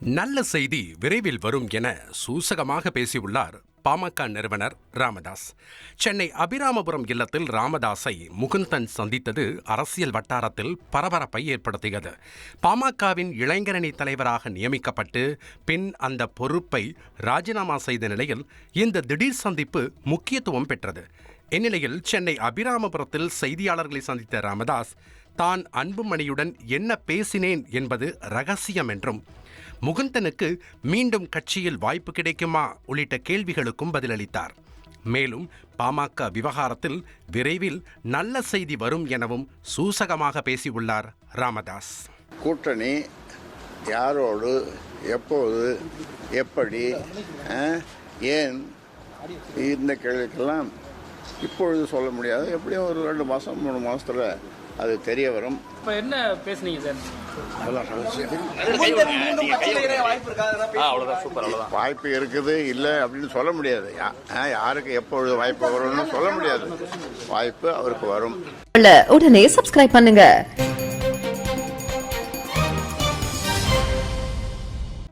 நல்ல செய்தி விரைவில் வரும் என சூசகமாக பேசியுள்ளார் பாமக நிறுவனர் ராமதாஸ். சென்னை அபிராமபுரம் இல்லத்தில் ராமதாஸை முகுந்தன் சந்தித்தது அரசியல் வட்டாரத்தில் பரபரப்பை ஏற்படுத்தியது. பாமகவின் இளைஞரணி தலைவராக நியமிக்கப்பட்டு பின் அந்த பொறுப்பை ராஜினாமா செய்த நிலையில் இந்த திடீர் சந்திப்பு முக்கியத்துவம் பெற்றது. இந்நிலையில் சென்னை அபிராமபுரத்தில் செய்தியாளர்களை சந்தித்த ராமதாஸ் தான் அன்புமணியுடன் என்ன பேசினேன் என்பது ரகசியம் என்றும், முகுந்தனுக்கு மீண்டும் கட்சியில் வாய்ப்பு கிடைக்குமா உள்ளிட்ட கேள்விகளுக்கும் பதிலளித்தார். மேலும் பாமக விவகாரத்தில் விரைவில் நல்ல செய்தி வரும் எனவும் சூசகமாக பேசியுள்ளார் ராமதாஸ். கூட்டணி யாரோடு, எப்போது, எப்படி, ஏன், இந்த கேள்விக்கெல்லாம் இப்பொழுது சொல்ல முடியாது. எப்படியும் ஒரு 2 மாதம் 3 மாதத்தில் அது தெரிய வரும். இப்போ என்ன பேசுனீங்க சார்? வாய்ப்பு இருக்குது இல்லை அப்படின்னு சொல்ல முடியாது. யாருக்கு எப்பொழுது வாய்ப்பு வரும்னு சொல்ல முடியாது. வாய்ப்பு அவருக்கு வரும். உடனே சப்ஸ்கிரைப் பண்ணுங்க.